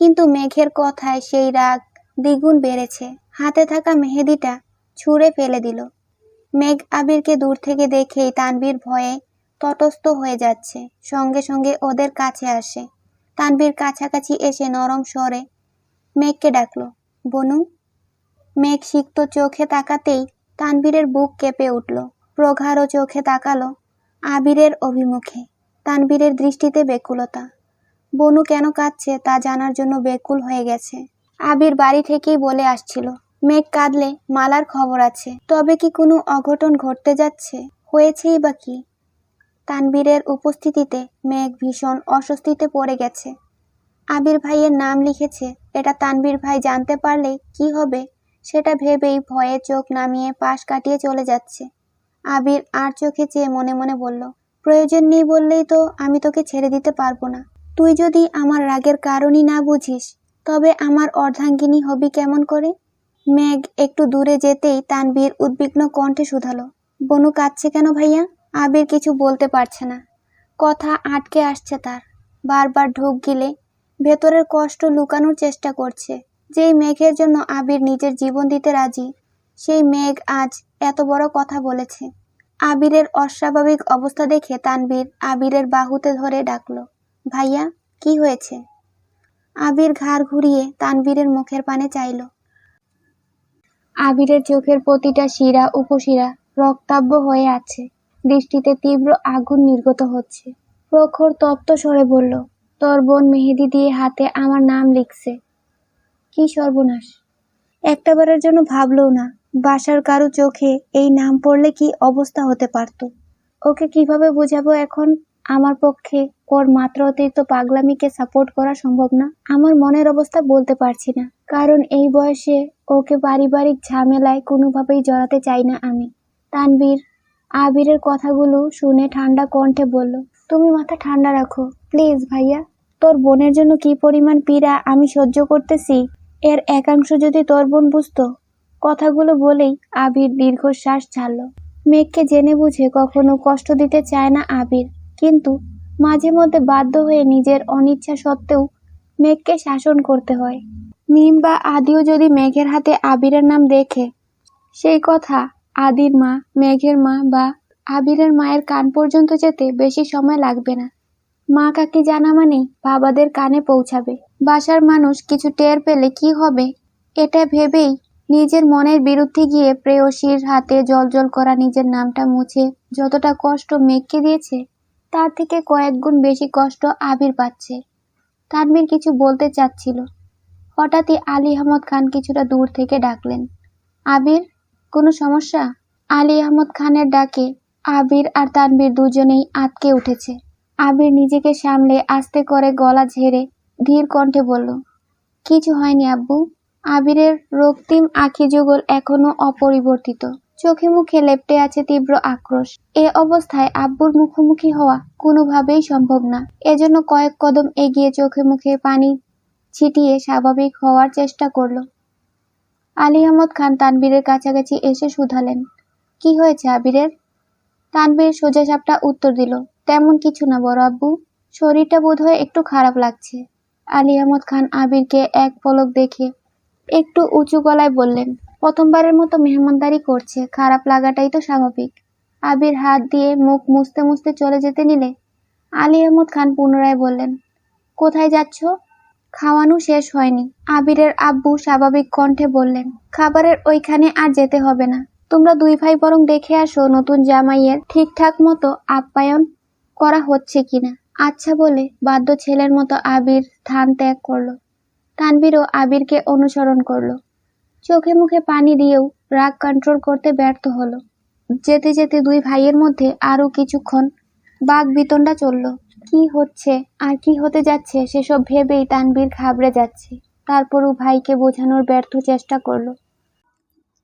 কিন্তু মেঘের কথায় সেই রাগ দ্বিগুণ বেড়েছে। হাতে থাকা মেহেদিটা ছুঁড়ে ফেলে দিল। মেঘ আবিরকে দূর থেকে দেখেই তানভীর ভয়ে তটস্থ হয়ে যাচ্ছে। সঙ্গে সঙ্গে ওদের কাছে আসে। তানভীর কাছাকাছি এসে নরম স্বরে মেঘকে ডাকলো, বনু। মেঘ সিক্ত চোখে তাকাতেই তানভীরের বুক কেঁপে উঠল। প্রগাঢ় চোখে তাকালো আবিরের অভিমুখে। তানভীরের দৃষ্টিতে বেকুলতা। বনু কেন কাঁদছে তা জানার জন্য বেকুল হয়ে গেছে। আবির বাড়ি থেকেই বলে আসছিল, মেঘ কাঁদলে মালার খবর আছে। তবে কি কোনো অঘটন ঘটতে যাচ্ছে? হয়েছেই বা কি? তানভীরের উপস্থিতিতে মেঘ ভীষণ অস্বস্তিতে পড়ে গেছে। আবির ভাইয়ের নাম লিখেছে, এটা তানভীর ভাই জানতে পারলে কি হবে সেটা ভেবেই ভয়ে চোখ নামিয়ে পাশ কাটিয়ে চলে যাচ্ছে। আবির আর চোখে চেয়ে মনে মনে বলল, প্রয়োজন নেই বললেই তো আমি তোকে ছেড়ে দিতে পারবো না। তুই যদি আমার রাগের কারণই না বুঝিস তবে আমার অর্ধাঙ্গিনী হবি কেমন করে? মেঘ একটু দূরে যেতেই তানভীর উদ্বিগ্ন কণ্ঠে শুধালো, বনু কাঁদছে কেন ভাইয়া? আবির কিছু বলতে পারছে না। কথা আটকে আসছে তার। বারবার ঢোক গিলে ভেতরের কষ্ট লুকানোর চেষ্টা করছে। যেই মেঘের জন্য আবির নিজের জীবন দিতে রাজি, সেই মেঘ আজ এত বড় কথা বলেছে। আবিরের অস্বাভাবিক অবস্থা দেখে তানভীর আবিরের বাহুতে ধরে ডাকলো, ভাইয়া কি হয়েছে? আবির ঘাড় ঘুরিয়ে তানভীরের মুখের পানে চাইল। আবিরের চোখের প্রতিটা শিরা উপশিরা রক্তাব্য হয়ে আছে। দৃষ্টিতে তীব্র আগুন নির্গত হচ্ছে। প্রখর তপ্ত স্বরে বলল, তোর বোন মেহেদি দিয়ে হাতে আমার নাম লিখছে। কি সর্বনাশ! একটাবারের জন্য ভাবলও না বাসার কারো চোখে এই নাম পড়লে কি অবস্থা হতে পারত। ওকে কিভাবে বোঝাবো এখন? আমার পক্ষে ওর মাত্রা অতিরিক্ত পাগলামিকে সাপোর্ট করা সম্ভব না। আমার মনের অবস্থা বলতে পারছি না, কারণ এই বয়সে ওকে পারিবারিক ঝামেলায় কোনোভাবেই জড়াতে চাই না আমি। তানভীর আবিরের কথাগুলো শুনে ঠান্ডা কণ্ঠে বলল, তুমি মাথা ঠান্ডা রাখো প্লিজ ভাইয়া। তোর বোনের জন্য কি পরিমাণ পীড়া আমি সহ্য করতেছি এর একাংশ যদি তোর বোন বুঝতো। কথাগুলো বলেই আবির দীর্ঘশ্বাস ছাড়ল। মেঘকে জেনে বুঝে কখনো কষ্ট দিতে চায় না আবির, কিন্তু মাঝে মধ্যে বাধ্য হয়ে নিজের অনিচ্ছা সত্ত্বেও মেঘকে শাসন করতে হয়। মিম বা আদিও যদি মেঘের হাতে আবিরের নাম দেখে, সেই কথা আদির মা, মেঘের মা বা আবিরের মায়ের কান পর্যন্ত যেতে বেশি সময় লাগবে না। মা কাকি জানা মানেই বাবাদের কানে পৌঁছাবে। বাসার মানুষ কিছু টের পেলে কি হবে এটা ভেবেই নিজের মনের বিরুদ্ধে গিয়ে প্রেয়সীর হাতে জ্বলজ্বল করা নিজের নামটা মুছে যতটা কষ্ট মেঘকে দিয়েছে তার থেকে কয়েক গুণ বেশি কষ্ট আবির পাচ্ছে। তানভীর কিছু বলতে চাচ্ছিল, হঠাৎই আলী আহমদ খান কিছুটা দূর থেকে ডাকলেন, আবির কোনো সমস্যা? আলী আহমদ খানের ডাকে আবির আর তানভীর দুজনেই আঁতকে উঠেছে। আবির নিজেকে সামলে আস্তে করে গলা ঝেড়ে ধীর কণ্ঠে বলল, কিছু হয়নি আব্বু। আবিরের রক্তিম আখি যুগল এখনো অপরিবর্তিত, চোখে মুখে লেপ্টে আছে তীব্র আক্রোশ। এ অবস্থায় আব্বুর মুখোমুখি হওয়া কোনোভাবেই সম্ভব না। এজন্য কয়েক কদম এগিয়ে চোখে মুখে পানি ছিটিয়ে স্বাভাবিক হওয়ার চেষ্টা করল। আলী আহমদ খান তানভীরের কাছাকাছি এসে শুধালেন, কি হয়েছে আবিরের? তানভীর সোজাসাপটা উত্তর দিল, তেমন কিছু না বড় আব্বু, শরীরটা বোধহয় একটু খারাপ লাগছে। আলী আহমদ খান আবিরকে এক পলক দেখে একটু উঁচু গলায় বললেন, প্রথমবারের মতো মেহমানদারি করছে, খারাপ লাগাটাই তো স্বাভাবিক। আবির হাত দিয়ে মুখ মুছতে মুছতে চলে যেতে নিলে আলী আহমদ খান পুনরায় বললেন, কোথায় যাচ্ছ? খাওয়ানো শেষ হয়নি। আবিরের আব্বু স্বাভাবিক কণ্ঠে বললেন, খাবারের ওইখানে আর যেতে হবে না, তোমরা দুই ভাই বরং দেখে আসো নতুন জামাইয়ের ঠিকঠাক মতো আপ্যায়ন করা হচ্ছে কিনা। আচ্ছা বলে বাধ্য ছেলের মতো আবির স্থান ত্যাগ করলো। তানভীরও আবিরকে অনুসরণ করলো। চোখে মুখে পানি দিয়েও রাগ কন্ট্রোল করতে ব্যর্থ হলো। যেতে যেতে দুই ভাইয়ের মধ্যে আরো কিছুক্ষণ বাকবিতণ্ডা চলল। কি হচ্ছে আর কি হতে যাচ্ছে সেসব ভেবেই তানভীর ঘাবড়ে যাচ্ছে। তারপরও ভাইকে বোঝানোর ব্যর্থ চেষ্টা করলো।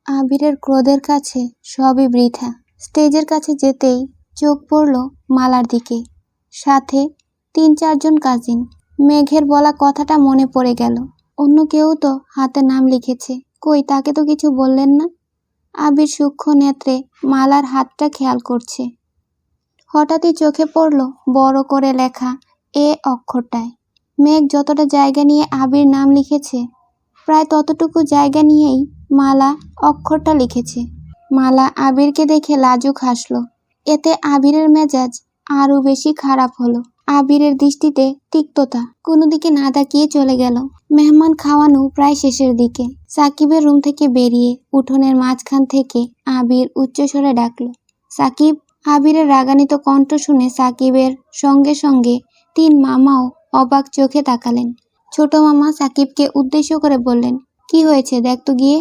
আবিরের ক্রোধের কাছে সবই বৃথা। স্টেজের কাছে যেতেই চোখ পড়ল মালার দিকে, সাথে ৩-৪ জন কাজিন। মেঘের বলা কথাটা মনে পড়ে গেল। অন্য কেউ তো হাতে নাম লিখেছে, কই তাকে তো কিছু বললেন না। আবির সূক্ষ্ম নেত্রে মালার হাতটা খেয়াল করছে। হঠাৎই চোখে পড়ল বড় করে লেখা এ অক্ষরটায়। মেঘ যতটা জায়গা নিয়ে আবির নাম লিখেছে, প্রায় ততটুকু জায়গা নিয়েই মালা অক্ষরটা লিখেছে। মালা আবিরকে দেখে লাজুক হাসল। এতে আবিরের মেজাজ আরো বেশি খারাপ হলো। আবিরের দৃষ্টিতে তিক্ততা। কোনো দিকে না তাকিয়ে চলে গেল। মেহমান খাওয়ানো প্রায় শেষের দিকে। সাকিবের রুম থেকে বেরিয়ে উঠোনের মাঝখান থেকে আবির উচ্চস্বরে ডাকল, সাকিব। আবিরের রাগান্বিত কণ্ঠ শুনে সাকিবের সঙ্গে সঙ্গে 3 মামাও অবাক চোখে তাকালেন। ছোট মামা সাকিবকে উদ্দেশ্য করে বললেন, কি হয়েছে দেখ তো গিয়ে।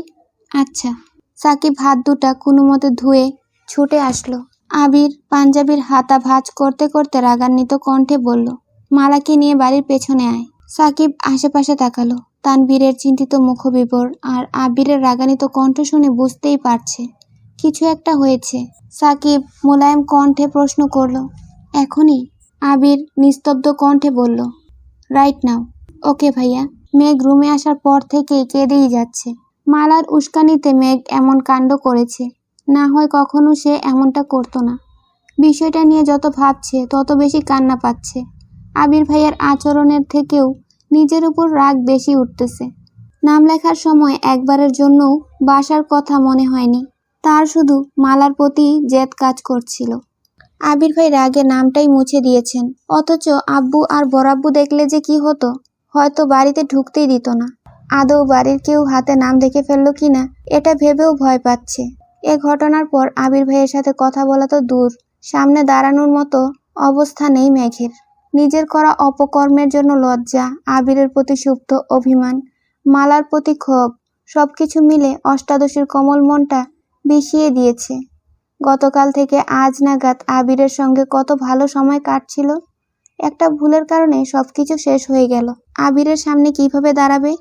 আচ্ছা। সাকিব হাত দুটা কোনো মতে ধুয়ে ছুটে আসলো। আবির পাঞ্জাবির হাতা ভাঁজ করতে করতে রাগান্বিত কণ্ঠে বলল, মালাকে নিয়ে বাড়ির পেছনে আয়। সাকিব আশেপাশে তাকালো। তানভীরের চিন্তিত মুখবিবর আর আবিরের রাগান্বিত কণ্ঠ শুনে বুঝতেই পারছে কিছু একটা হয়েছে। সাকিব মোলায়েম কণ্ঠে প্রশ্ন করল, এখনই? আবির নিস্তব্ধ কণ্ঠে বলল, রাইট নাও। ওকে ভাইয়া। মেঘ রুমে আসার পর থেকেই কেঁদেই যাচ্ছে। মালার উস্কানিতে মেঘ এমন কাণ্ড করেছে, না হয় কখনো সে এমনটা করতো না। বিষয়টা নিয়ে যত ভাবছে তত বেশি কান্না পাচ্ছে। আবির ভাইয়ার আচরণের থেকেও নিজের উপর রাগ বেশি উঠতেছে। নাম লেখার সময় একবারের জন্যও বাসার কথা মনে হয়নি। তার শুধু মালার প্রতি জেদ কাজ করছিল। আবির ভাই রাগে নামটাই মুছে দিয়েছেন, অথচ আব্বু আর বড়াব্বু দেখলে যে কি হতো, হয়তো বাড়িতে ঢুকতেই দিত না। আদৌ বাড়ির কেউ হাতে নাম দেখে ফেললো কিনা এটা ভেবেও ভয় পাচ্ছে। এ ঘটনার পর আবির ভাইয়ের সাথে কথা বলা তো দূর, সামনে দাঁড়ানোর মতো অবস্থা নেই মেঘের। নিজের করা অপকর্মের জন্য লজ্জা, আবিরের প্রতি সুপ্ত অভিমান, মালার প্রতি ক্ষোভ, সবকিছু মিলে অষ্টাদশীর কোমল মনটা বিষিয়ে দিয়েছে। গতকাল থেকে আজ নাগাদ আবিরের সঙ্গে কত ভালো সময় কাটছিল। একটা ভুলের কারণে সবকিছু শেষ হয়ে গেল। আবিরের সামনে কিভাবে দাঁড়াবে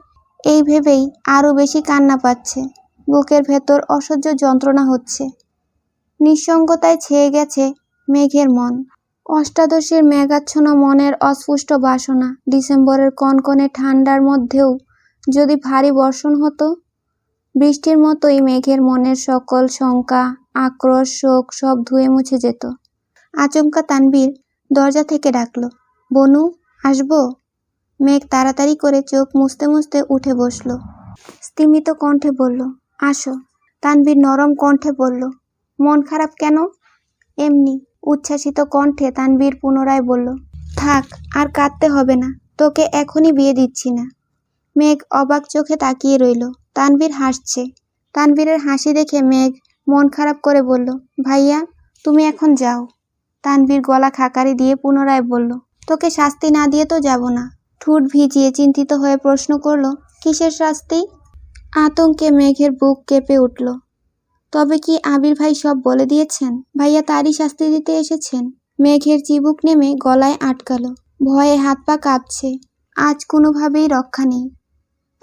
এই ভেবেই আরো বেশি কান্না পাচ্ছে। বুকের ভেতর অসহ্য যন্ত্রণা হচ্ছে। নিঃসঙ্গতায় ছেয়ে গেছে মেঘের মন। অষ্টাদশীর মেঘাচ্ছন্ন মনের অস্ফুষ্ট বাসনা। ডিসেম্বরের কনকনে ঠান্ডার মধ্যেও যদি ভারী বর্ষণ হতো, বৃষ্টির মতোই মেঘের মনের সকল শঙ্কা, আক্রোশ, শোক সব ধুয়ে মুছে যেত। আচমকা তানভীর দরজা থেকে ডাকলো, বনু আসবো? মেঘ তাড়াতাড়ি করে চোখ মুছতে মুছতে উঠে বসলো। স্তিমিত কণ্ঠে বলল, আসো। তানভীর নরম কণ্ঠে বলল, মন খারাপ কেন? এমনি। উচ্ছ্বাসিত কণ্ঠে তানভীর পুনরায় বলল, থাক আর কাঁদতে হবে না, তোকে এখনই বিয়ে দিচ্ছি না। মেঘ অবাক চোখে তাকিয়ে রইল। তানভীর হাসছে। তানভীরের হাসি দেখে মেঘ মন খারাপ করে বলল, ভাইয়া তুমি এখন যাও। তানভীর গলা খাকারি দিয়ে পুনরায় বলল, তোকে শাস্তি না দিয়ে তো যাব না। ঠোঁট ভিজিয়ে চিন্তিত হয়ে প্রশ্ন করল, কিসের শাস্তি? আতঙ্কে মেঘের বুক কেঁপে উঠল। তবে কি আবির ভাই সব বলে দিয়েছেন? ভাইয়া তারই শাস্তি দিতে এসেছেন? মেঘের চিবুক নেমে গলায় আটকালো। ভয়ে হাত পা কাঁপছে। আজ কোনোভাবেই রক্ষা নেই।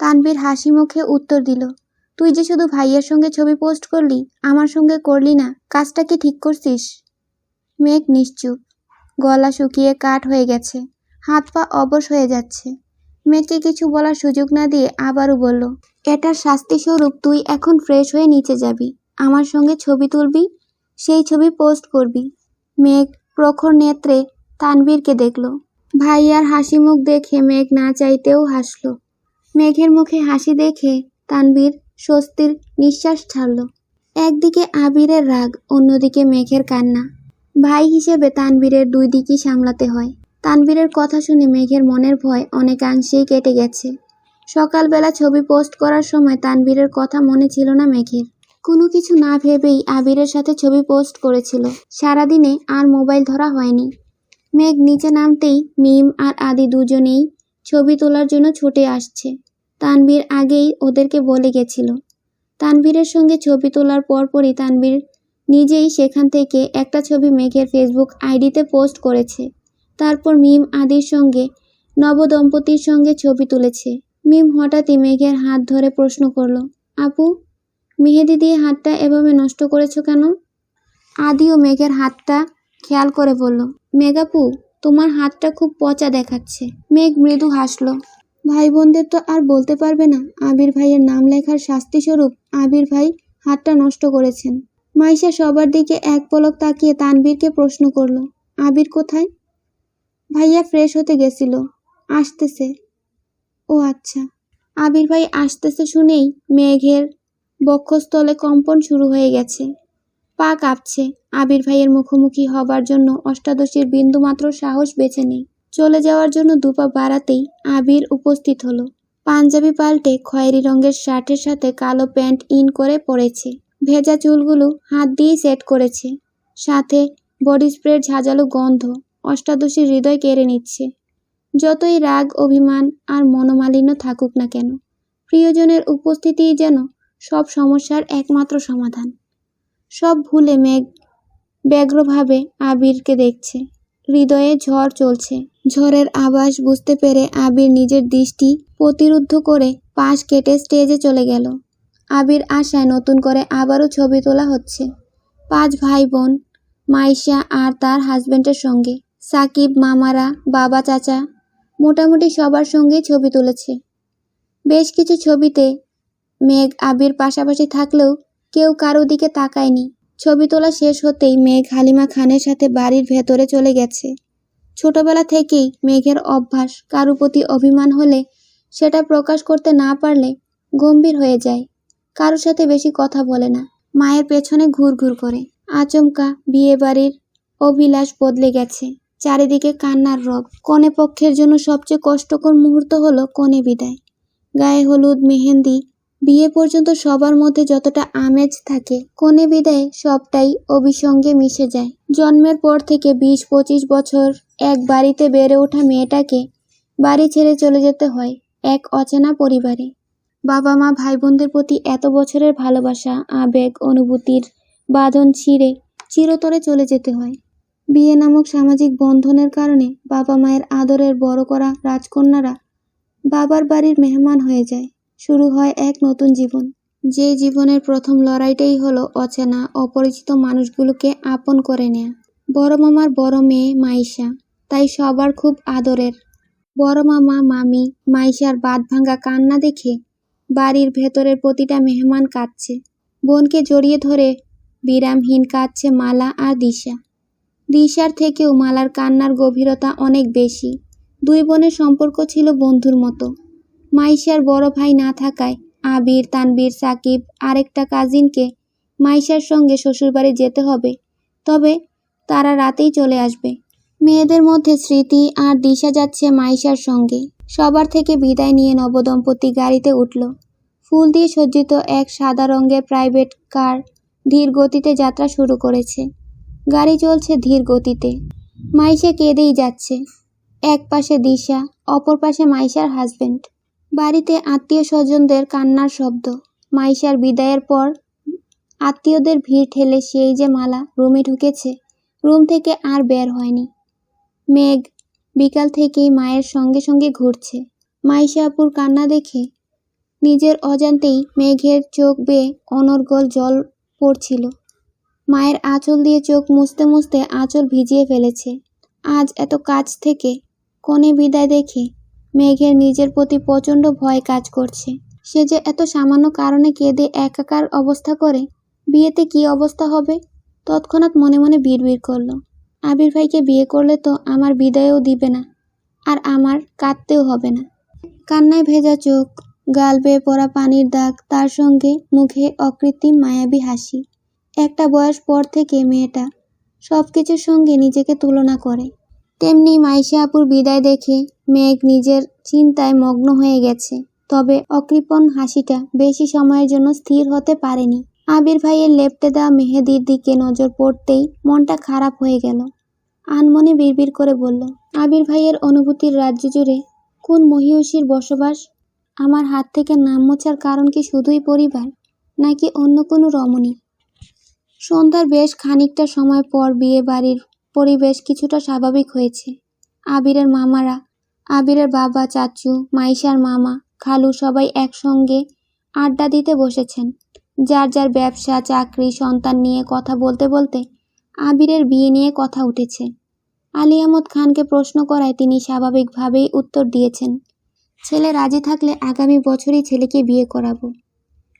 তানভীর হাসি মুখে উত্তর দিল, তুই যে শুধু ভাইয়ের সঙ্গে ছবি পোস্ট করলি, আমার সঙ্গে করলি না। কাজটা কি ঠিক করছিস? মেঘ নিশ্চুপ। গলা শুকিয়ে কাঠ হয়ে গেছে। হাত পা অবশ হয়ে যাচ্ছে। মেঘকে কিছু বলার সুযোগ না দিয়ে আবারও বলল, এটার শাস্তি স্বরূপ তুই এখন ফ্রেশ হয়ে নিচে যাবি, আমার সঙ্গে ছবি তুলবি, সেই ছবি পোস্ট করবি। মেঘ প্রখর নেত্রে তানভীরকে দেখল। ভাইয়ার হাসি মুখ দেখে মেঘ না চাইতেও হাসল। মেঘের মুখে হাসি দেখে তানভীর স্বস্তির নিঃশ্বাস ছাড়ল। একদিকে আবিরের রাগ, অন্যদিকে মেঘের কান্না। ভাই হিসেবে তানভীরের দুই দিকই সামলাতে হয়। তানভীরের কথা শুনে মেঘের মনের ভয় অনেকাংশেই কেটে গেছে। সকালবেলা ছবি পোস্ট করার সময় তানভীরের কথা মনে ছিল না মেঘের। কোনো কিছু না ভেবেই আবিরের সাথে ছবি পোস্ট করেছিল। সারাদিনে আর মোবাইল ধরা হয়নি। মেঘ নিচে নামতেই মিম আর আদি দুজনেই ছবি তোলার জন্য ছুটে আসছে। তানভীর আগেই ওদেরকে বলে গেছিল। তানভীরের সঙ্গে ছবি তোলার পরপরই তানভীর নিজেই সেখান থেকে একটা ছবি মেঘের ফেসবুক আইডিতে পোস্ট করেছে। তারপর মিম আদির সঙ্গে নবদম্পতির সঙ্গে ছবি তুলেছে। মিম হঠাৎই মেঘের হাত ধরে প্রশ্ন করল, আপু, মেহেদি দিয়ে হাতটা এভাবে নষ্ট করেছো কেন? আদিও মেঘের হাতটা খেয়াল করে বলল, মেঘাপু, তোমার হাতটা খুব পচা দেখাচ্ছে। মেঘ মৃদু হাসল। ভাই বোনদের তো আর বলতে পারবে না আবির ভাইয়ের নাম লেখার শাস্তি স্বরূপ আবির ভাই হাতটা নষ্ট করেছেন। মাইশা সবার দিকে এক পলক তাকিয়ে তানভীরকে প্রশ্ন করল, আবির কোথায়? ভাইয়া ফ্রেশ হতে গেছিল, আসতেছে। ও আচ্ছা। আবির ভাই আসতেছে শুনেই মেঘের বক্ষস্থলে কম্পন শুরু হয়ে গেছে। পা কাঁপছে। আবির ভাইয়ের মুখোমুখি হবার জন্য অষ্টাদশীর বিন্দুমাত্র সাহস বেঁচে নেই। চলে যাওয়ার জন্য দুপা বাড়াতেই আবির উপস্থিত হলো। পাঞ্জাবি পাল্টে খয়েরি রঙের শার্টের সাথে কালো প্যান্ট ইন করে পরেছে। ভেজা চুলগুলো হাত দিয়ে সেট করেছে। সাথে বডি স্প্রের ঝাঁঝালো গন্ধ অষ্টাদশীর হৃদয় কেড়ে নিচ্ছে। যতই রাগ, অভিমান আর মনোমালিন্য থাকুক না কেন, প্রিয়জনের উপস্থিতিই যেন সব সমস্যার একমাত্র সমাধান। সব ভুলে মেঘ ব্যগ্রভাবে আবিরকে দেখছে। হৃদয়ে ঝড় চলছে। ঝড়ের আভাস বুঝতে পেরে আবির নিজের দৃষ্টি প্রতিরুদ্ধ করে পাশ কেটে স্টেজে চলে গেল। আবির আশায় নতুন করে আবারও ছবি তোলা হচ্ছে। 5 ভাই বোন, মাইশা আর তার হাজবেন্ডের সঙ্গে। সাকিব, মামারা, বাবা, চাচা, মোটামুটি সবার সঙ্গেই ছবি তুলেছে। বেশ কিছু ছবিতে মেঘ আবির পাশাপাশি থাকলেও কেউ কারো দিকে তাকায়নি। ছবি তোলা শেষ হতেই মেঘ হালিমা খানের সাথে বাড়ির ভেতরে চলে গেছে। ছোটবেলা থেকেই মেঘের অভ্যাস, কারো প্রতি অভিমান হলে সেটা প্রকাশ করতে না পারলে গম্ভীর হয়ে যায়। কারোর সাথে বেশি কথা বলে না, মায়ের পেছনে ঘুরঘুর করে। আচমকা বিয়ে বাড়ির অভিলাষ বদলে গেছে। চারিদিকে কান্নার রব। কনে পক্ষের জন্য সবচেয়ে কষ্টকর মুহূর্ত হলো কনে বিদায়। গায়ে হলুদ, মেহেন্দি, বিয়ে পর্যন্ত সবার মধ্যে যতটা আমেজ থাকে, কনে বিদায়ে সবটাই অবিসঙ্গে মিশে যায়। জন্মের পর থেকে 20-25 বছর এক বাড়িতে বেড়ে ওঠা মেয়েটাকে বাড়ি ছেড়ে চলে যেতে হয় এক অচেনা পরিবারে। বাবা মা, ভাই বোনদের প্রতি এত বছরের ভালোবাসা, আবেগ, অনুভূতির বাঁধন ছিঁড়ে চিরতরে চলে যেতে হয়। বিয়ে নামক সামাজিক বন্ধনের কারণে বাবা মায়ের আদরের বড় করা রাজকন্যারা বাবার বাড়ির মেহমান হয়ে যায়। শুরু হয় এক নতুন জীবন। যে জীবনের প্রথম লড়াইটাই হলো অচেনা, অপরিচিত মানুষগুলোকে আপন করে নেয়া। বড় মামার বড় মেয়ে মাইশা তাই সবার খুব আদরের। বড় মামা, মামি মাইশার বাঁধভাঙা কান্না দেখে বাড়ির ভেতরের প্রতিটা মেহমান কাঁদছে। বোনকে জড়িয়ে ধরে বিরামহীন কাঁদছে মালা আর দিশা। দিশার থেকেও মালার কান্নার গভীরতা অনেক বেশি। দুই বোনের সম্পর্ক ছিল বন্ধুর মতো। মাইশার বড় ভাই না থাকায় আবির, তানবীর, সাকিব আরেকটা কাজিনকে মাইশার সঙ্গে শ্বশুরবাড়ি যেতে হবে। তবে তারা রাতেই চলে আসবে। মেয়েদের মধ্যে স্মৃতি আর দিশা যাচ্ছে মাইশার সঙ্গে। সবার থেকে বিদায় নিয়ে নবদম্পতি গাড়িতে উঠল। ফুল দিয়ে সজ্জিত এক সাদা রঙের প্রাইভেট কার ধীর গতিতে যাত্রা শুরু করেছে। গাড়ি চলছে ধীর গতিতে। মাইশা কেঁদেই যাচ্ছে। এক পাশে দিশা, অপর পাশে মাইশার হাজবেন্ড। বাড়িতে আত্মীয় স্বজনদের কান্নার শব্দ। মাইশার বিদায়ের পর আত্মীয়দের ভিড় ঠেলে সেই যে মালা রুমে ঢুকেছে, রুম থেকে আর বের হয়নি। মেঘ বিকাল থেকেই মায়ের সঙ্গে সঙ্গে ঘুরছে। মাইশা আপুর কান্না দেখে নিজের অজান্তেই মেঘের চোখ বেয়ে অনর্গল জল পড়ছিল। মায়ের আঁচল দিয়ে চোখ মুছতে মুছতে আঁচল ভিজিয়ে ফেলেছে। আজ এত কাছ থেকে কনে বিদায় দেখে মেঘের নিজের প্রতি প্রচণ্ড ভয় কাজ করছে। সে যে এত সামান্য কারণে কেঁদে একাকার অবস্থা করে, বিয়েতে কি অবস্থা হবে? তৎক্ষণাৎ মনে মনে বিড়বিড় করল, আবির ভাইকে বিয়ে করলে তো আমার বিদায়ও দিবে না, আর আমার কাঁদতেও হবে না। কান্নায় ভেজা চোখ, গাল বেয়ে পড়া পানির দাগ, তার সঙ্গে মুখে অকৃত্রিম মায়াবী হাসি। একটা বয়স পর থেকে মেয়েটা সবকিছুর সঙ্গে নিজেকে তুলনা করে। তেমনি মাইশা আপুর বিদায় দেখে মেঘ নিজের চিন্তায় মগ্ন হয়ে গেছে। তবে অকৃপণ হাসিটা বেশি সময়ের জন্য স্থির হতে পারেনি। আবির ভাইয়ের লেপ্টে দেওয়া মেহেদির দিকে নজর পড়তেই মনটা খারাপ হয়ে গেল। আনমনে বিড়বিড় করে বলল, আবির ভাইয়ের অনুভূতির রাজ্য জুড়ে কোন মহিষীর বসবাস? আমার হাত থেকে নাম মোছার কারণ কি শুধুই পরিবার, নাকি অন্য কোনো রমণী? সন্ধ্যার বেশ খানিকটা সময় পর বিয়ে বাড়ির পরিবেশ কিছুটা স্বাভাবিক হয়েছে। আবিরের মামারা, আবিরের বাবা, চাচু, মাইশার মামা, খালু সবাই একসঙ্গে আড্ডা দিতে বসেছেন। যার যার ব্যবসা, চাকরি, সন্তান নিয়ে কথা বলতে বলতে আবিরের বিয়ে নিয়ে কথা উঠেছে। আলী আহমদ খানকে প্রশ্ন করায় তিনি স্বাভাবিকভাবেই উত্তর দিয়েছেন, ছেলে রাজি থাকলে আগামী বছরই ছেলেকে বিয়ে করাবো।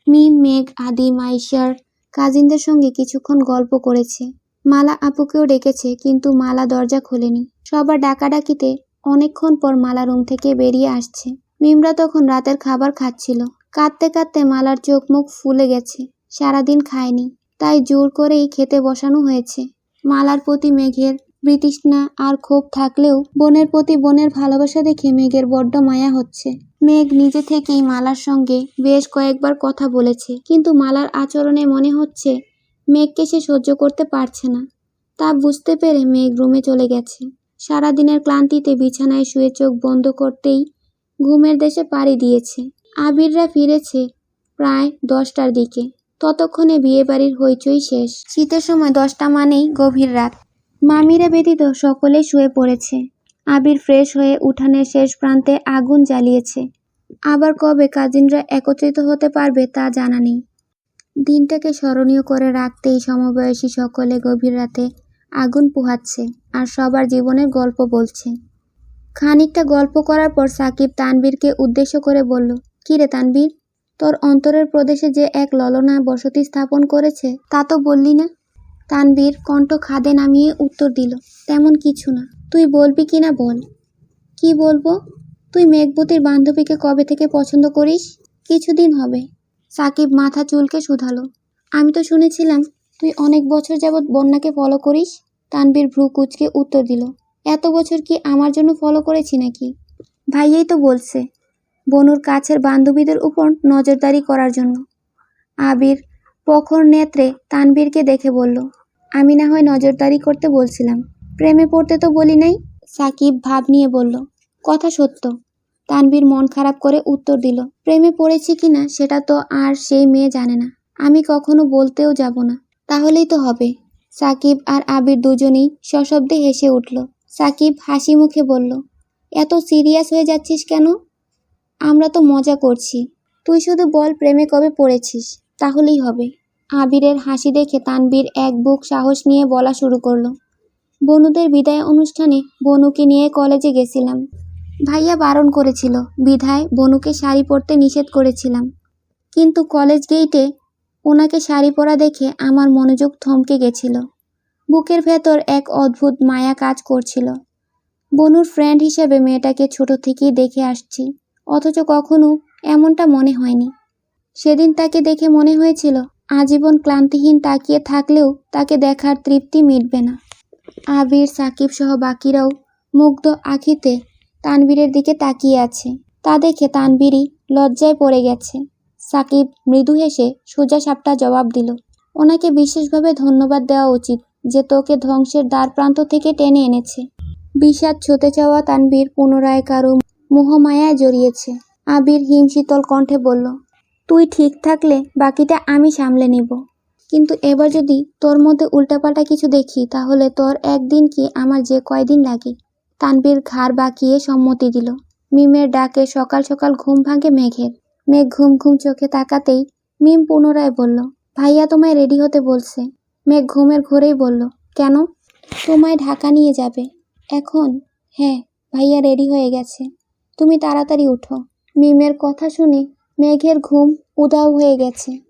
মিম, মেঘ, আদি মাইশার কাজিনদের সঙ্গে কিছুক্ষণ গল্প করেছে। মালা আপুকেও ডেকেছে, কিন্তু মালা দরজা খোলেনি। সবার ডাকাডাকিতে অনেকক্ষণ পর মালা রুম থেকে বেরিয়ে আসছে। মিমরা তখন রাতের খাবার খাচ্ছিল। কাঁদতে কাঁদতে মালার চোখ মুখ ফুলে গেছে। সারাদিন খায়নি, তাই জোর করেই খেতে বসানো হয়েছে। মালার প্রতি মেঘের বিতৃষ্ণা আর ক্ষোভ থাকলেও বোনের প্রতি বোনের ভালোবাসা দেখে মেঘের বড্ড মায়া হচ্ছে। মেঘ নিজে থেকেই মালার সঙ্গে বেশ কয়েকবার কথা বলেছে, কিন্তু মালার আচরণে মনে হচ্ছে মেঘকে সে সহ্য করতে পারছে না। তা বুঝতে পেরে মেঘ রুমে চলে গেছে। সারাদিনের ক্লান্তিতে বিছানায় শুয়ে চোখ বন্ধ করতেই ঘুমের দেশে পাড়ি দিয়েছে। আবিররা ফিরেছে প্রায় 10টার দিকে। ততক্ষণে বিয়েবাড়ির হইচই শেষ। শীতের সময় 10টা মানেই গভীর রাত। মামিরা ব্যতীত সকলে শুয়ে পড়েছে। আবির ফ্রেশ হয়ে উঠানের শেষ প্রান্তে আগুন জ্বালিয়েছে। আবার কবে কাজিনরা একত্রিত হতে পারবে তা জানা নেই। দিনটাকে স্মরণীয় করে রাখতেই সমবয়সী সকলে গভীর রাতে আগুন পোহাচ্ছে আর সবার জীবনের গল্প বলছে। খানিকটা গল্প করার পর সাকিব তানবীরকে উদ্দেশ্য করে বলল, কিরে তানবীর, তোর অন্তরের প্রদেশে যে এক ললনা বসতি স্থাপন করেছে তা তো বললি না? তানবীর কণ্ঠ খাদে নামিয়ে উত্তর দিল, তেমন কিছু না। তুই বলবি কি না বল। কি বলবো? তুই মেঘবতীর বান্ধবীকে কবে থেকে পছন্দ করিস? কিছুদিন হবে। সাকিব মাথা চুলকে শুধালো, আমি তো শুনেছিলাম তুই অনেক বছর যাবৎ বন্যাকে ফলো করিস। তানবীর ভ্রু কুঁচকে উত্তর দিল, এত বছর কি আমার জন্য ফলো করেছি নাকি? ভাইয়াই তো বলছে বনুর কাছের বান্ধবীদের উপর নজরদারি করার জন্য। আবির প্রখর নেত্রে তানবীরকে দেখে বলল, আমি না হয় নজরদারি করতে বলছিলাম, প্রেমে পড়তে তো বলি নাই। সাকিব ভাব নিয়ে বলল, কথা সত্য। তানবীর মন খারাপ করে উত্তর দিল, প্রেমে পড়েছি কিনা সেটা তো আর সেই মেয়ে জানে না, আমি কখনো বলতেও যাব না। তাহলেই তো হবে। সাকিব আর আবির দুজনেই সশব্দে হেসে উঠল। সাকিব হাসি মুখে বলল, এত সিরিয়াস হয়ে যাচ্ছিস কেন? আমরা তো মজা করছি, তুই শুধু বল প্রেমে কবে পড়েছিস, তাহলেই হবে। আবিরের হাসি দেখে তানবীর এক বুক সাহস নিয়ে বলা শুরু করলো, বনুদের বিদায় অনুষ্ঠানে বনুকে নিয়ে কলেজে গেছিলাম। ভাইয়া বারণ করেছিল বিধায় বনুকে শাড়ি পরতে নিষেধ করেছিলাম, কিন্তু কলেজ গেইটে ওনাকে শাড়ি পরা দেখে আমার মনোযোগ থমকে গেছিল। বুকের ভেতর এক অদ্ভুত মায়া কাজ করছিল। বনুর ফ্রেন্ড হিসেবে মেয়েটাকে ছোট থেকেই দেখে আসছি, অথচ কখনো এমনটা মনে হয়নি। সেদিন তাকে দেখে মনে হয়েছিল আজীবন ক্লান্তিহীন তাকিয়ে থাকলেও তাকে দেখার তৃপ্তি মিটবে না। আবির, সাকিব সহ বাকিরাও মুগ্ধ আখিতে তানবীরের দিকে তাকিয়ে আছে। তা দেখে তানবীরই লজ্জায় পড়ে গেছে। সাকিব মৃদু হেসে সোজা সাপটা জবাব দিল, ওনাকে বিশেষভাবে ধন্যবাদ দেওয়া উচিত যে তোকে ধ্বংসের দ্বার প্রান্ত থেকে টেনে এনেছে। বিষাদ ছুঁতে চাওয়া তানবীর পুনরায় কারো মোহমায়ায় জড়িয়েছে। আবির হিমশীতল কণ্ঠে বলল, তুই ঠিক থাকলে বাকিটা আমি সামলে নিব। কিন্তু এবার যদি তোর মধ্যে উল্টাপাল্টা কিছু দেখি তাহলে তোর একদিন কি আমার যে কয়দিন লাগে। তানভীর ঘাড় বাঁকিয়ে সম্মতি দিল। মিমের ডাকে সকাল সকাল ঘুম ভাঙে মেঘের। মেঘ ঘুম ঘুম চোখে তাকাতেই মিম পুনরায় বলল, ভাইয়া তোমায় রেডি হতে বলছে। মেঘ ঘুমের ঘোরেই বলল, কেন? তোমায় ঢাকা নিয়ে যাবে। এখন? হ্যাঁ, ভাইয়া রেডি হয়ে গেছে, তুমি তাড়াতাড়ি উঠো। মিমের কথা শুনে মেঘের ঘুম উধাও হয়ে গেছে।